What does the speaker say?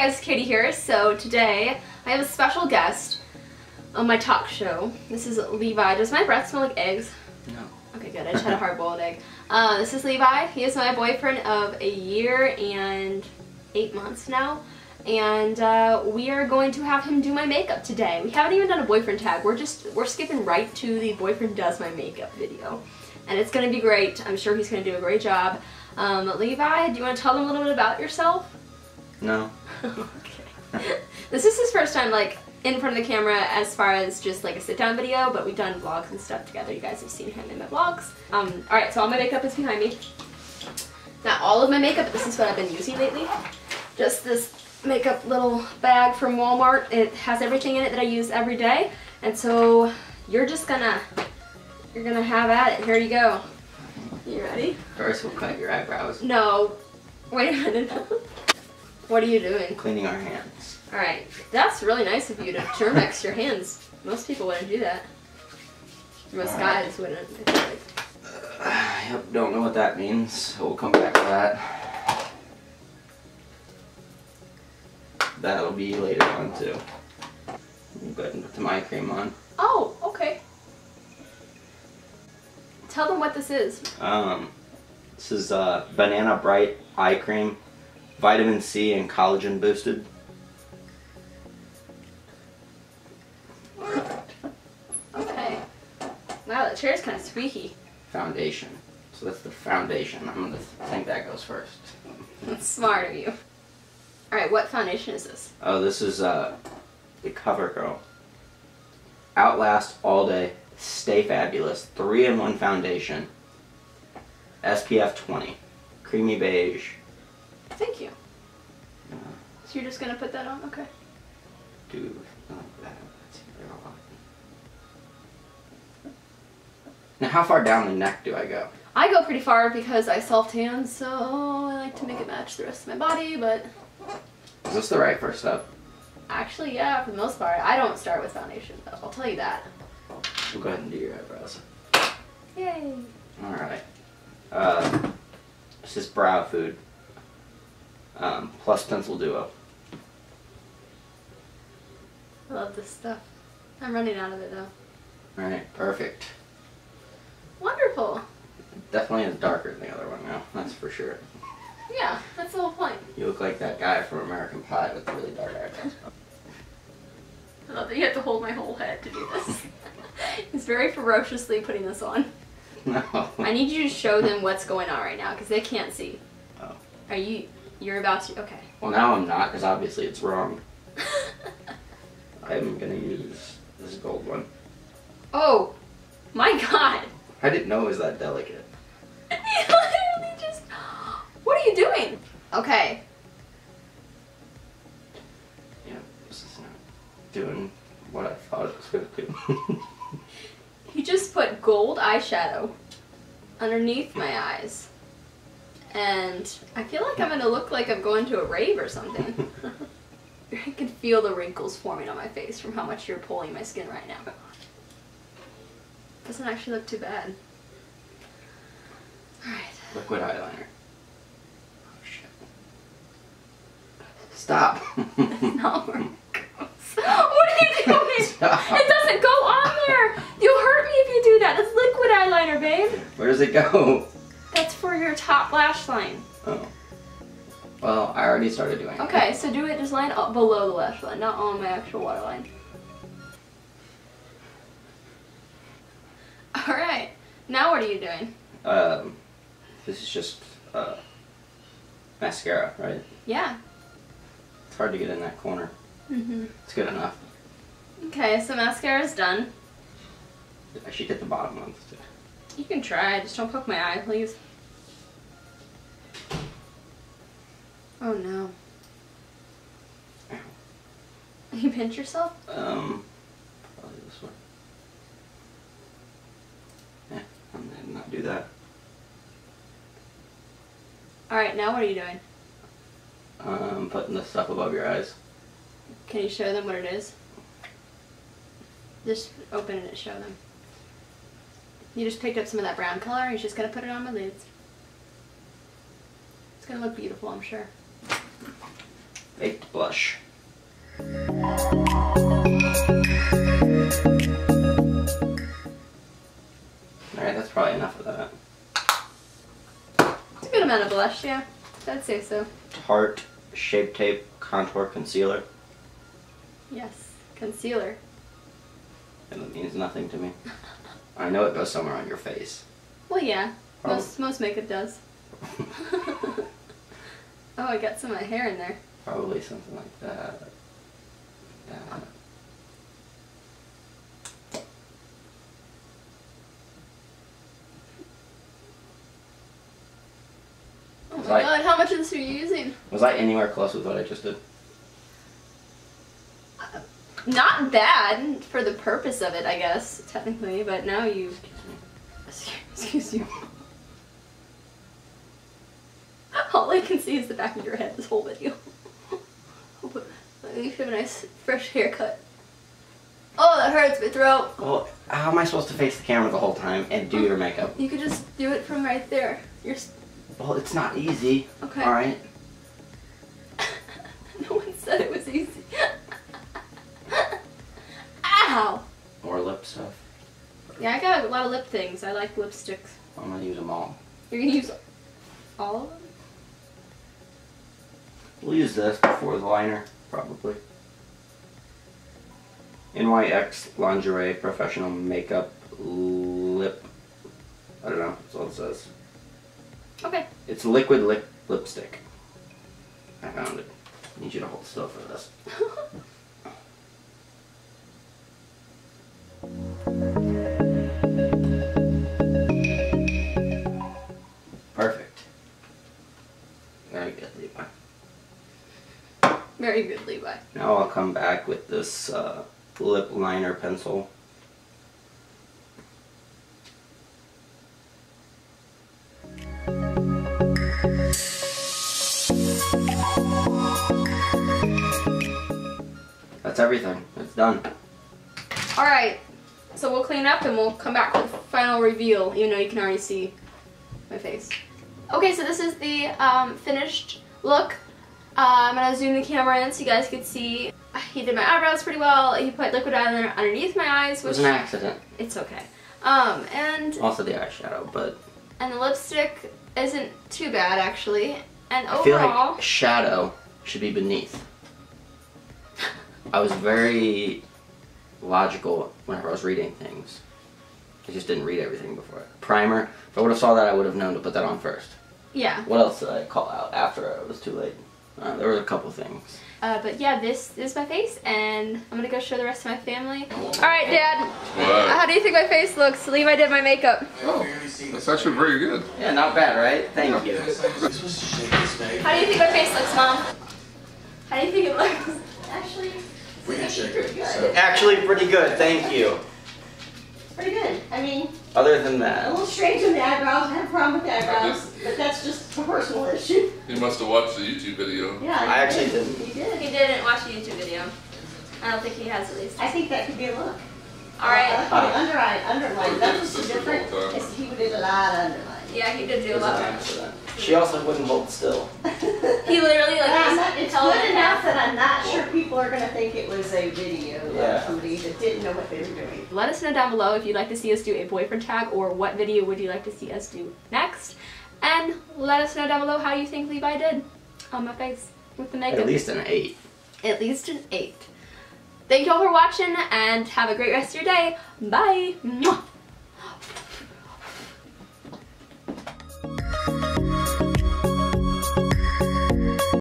guys, Katie here. So today I have a special guest on my talk show. This is Levi. Does my breath smell like eggs? No. Okay, good. I just had a hard-boiled egg. This is Levi. He is my boyfriend of a year and 8 months now. And we are going to have him do my makeup today. We haven't even done a boyfriend tag. We're skipping right to the boyfriend does my makeup video. And it's going to be great. I'm sure he's going to do a great job. Levi, do you want to tell them a little bit about yourself? No. Okay. This is his first time, like, in front of the camera as far as just, like, a sit-down video, but we've done vlogs and stuff together. You guys have seen him in my vlogs. Alright, so all my makeup is behind me. Not all of my makeup, but this is what I've been using lately. Just this makeup little bag from Walmart. It has everything in it that I use every day. And so, you're gonna have at it. Here you go. You ready? First we'll cut your eyebrows. No. Wait a minute. What are you doing? Cleaning our hands. Alright, that's really nice of you to Germex your hands. Most people wouldn't do that. Most guys wouldn't, I feel like. Yep, don't know what that means, so we'll come back to that. That'll be later on too. Go ahead and put some eye cream on. Oh, okay. Tell them what this is. This is Banana Bright Eye Cream. Vitamin C and collagen boosted. Okay. Wow, the chair's kind of squeaky. Foundation. So that's the foundation. I'm gonna think that goes first. That's smart of you. Alright, what foundation is this? Oh, this is the CoverGirl. Outlast All Day. Stay Fabulous. 3-in-1 foundation. SPF 20. Creamy beige. Thank you. So you're just gonna put that on? Okay. Now how far down the neck do I go? I go pretty far because I self-tan, so I like to make it match the rest of my body, but... Is this the right first step? Actually, yeah, for the most part. I don't start with foundation, though. I'll tell you that. We'll go ahead and do your eyebrows. Yay! Alright. This is Brow Food. Plus Pencil Duo. I love this stuff. I'm running out of it, though. Alright, perfect. Wonderful! Definitely is darker than the other one now, that's for sure. Yeah, that's the whole point. You look like that guy from American Pie with the really dark eyebrows. I love that you have to hold my whole head to do this. He's very ferociously putting this on. No. I need you to show them what's going on right now, because they can't see. Oh. You're about to, okay. Well, now I'm not, because obviously it's wrong. I'm gonna use this gold one. Oh, my God. I didn't know it was that delicate. You literally just, what are you doing? Okay. Yeah, this is not doing what I thought it was gonna do. You just put gold eyeshadow underneath my eyes. And I feel like I'm gonna look like I'm going to a rave or something. I can feel the wrinkles forming on my face from how much you're pulling my skin right now. Doesn't actually look too bad. Alright. Liquid eyeliner. Oh shit. Stop. Not where it goes. What are you doing? Stop. It doesn't go on there. You'll hurt me if you do that. It's liquid eyeliner, babe. Where does it go? That's for your top lash line. Oh. Well, I already started doing it. Okay, so do it just line up below the lash line, not on my actual waterline. Alright, now what are you doing? This is just mascara, right? Yeah. It's hard to get in that corner. Mm-hmm. It's good enough. Okay, so mascara's done. I should get the bottom ones too. You can try, just don't poke my eye, please. Oh no. Ow. You pinch yourself? Probably this one. Yeah, I'm gonna not do that. Alright, now what are you doing? Putting the stuff above your eyes. Can you show them what it is? Just open it and show them. You just picked up some of that brown color and you're just gonna put it on my lids. It's gonna look beautiful, I'm sure. baked blush. Alright, that's probably enough of that. It's a good amount of blush, yeah. I'd say so. Tarte Shape Tape Contour Concealer. Yes, concealer. And it means nothing to me. I know it goes somewhere on your face. Well, yeah. Oh. Most makeup does. Oh, I got some of my hair in there. Probably something like that. Yeah. Oh my god, how much of this are you using? Was I anywhere close with what I just did? Not bad for the purpose of it, I guess, technically, but now you... Excuse you. All I can see is the back of your head this whole video. You have a nice, fresh haircut. Oh, that hurts my throat. Well, how am I supposed to face the camera the whole time and do your makeup? You could just do it from right there. Well, it's not easy. Okay. Alright. No one said it was easy. Ow! More lip stuff. Yeah, I got a lot of lip things. I like lipsticks. I'm gonna use them all. You're gonna use all of them? We'll use this before the liner, probably. NYX Lingerie Professional Makeup Lip. I don't know, that's all it says. Okay. It's liquid lipstick. I found it. I need you to hold still for this. Perfect. Very good, Levi. Very good, Levi. Now I'll come back with this lip liner pencil. That's everything. It's done. Alright, so we'll clean up and we'll come back with the final reveal, even though you can already see my face. Okay, so this is the finished look. I'm going to zoom the camera in so you guys can see. He did my eyebrows pretty well. He put liquid eyeliner underneath my eyes, which... It was an accident. It's okay. And... Also the eyeshadow, but... And the lipstick isn't too bad, actually. And overall... I feel like shadow should be beneath. I was very logical whenever I was reading things. I just didn't read everything before. Primer. If I would have saw that, I would have known to put that on first. Yeah. What else did I call out after it was too late? There were a couple things. But yeah, this is my face, and I'm gonna go show the rest of my family. Alright, Dad. What? How do you think my face looks? Levi did my makeup. Oh, that's actually pretty good. Yeah, not bad, right? Thank you. How do you think my face looks, Mom? How do you think it looks? Actually, it's pretty good. Actually, pretty good. Thank you. Pretty good. I mean, Other than a that, little strange in the eyebrows. I have a problem with the eyebrows, but that's just a personal issue. You must have watched the YouTube video. Yeah, I actually didn't. He did. He didn't watch a YouTube video. I don't think he has, at least. I think that could be a look. Alright. Underline. That's what's so different. Is he did a lot of underline. Yeah, he did do a there's lot an of accident. She also wouldn't hold still. He literally, like, It's good enough that I'm not sure people are going to think it was a video Yeah. of somebody that didn't know what they were doing. Let us know down below if you'd like to see us do a boyfriend tag, or what video would you like to see us do next. And let us know down below how you think Levi did on my face with the makeup. At least an 8. At least an 8. Thank you all for watching, and have a great rest of your day. Bye! Mwah.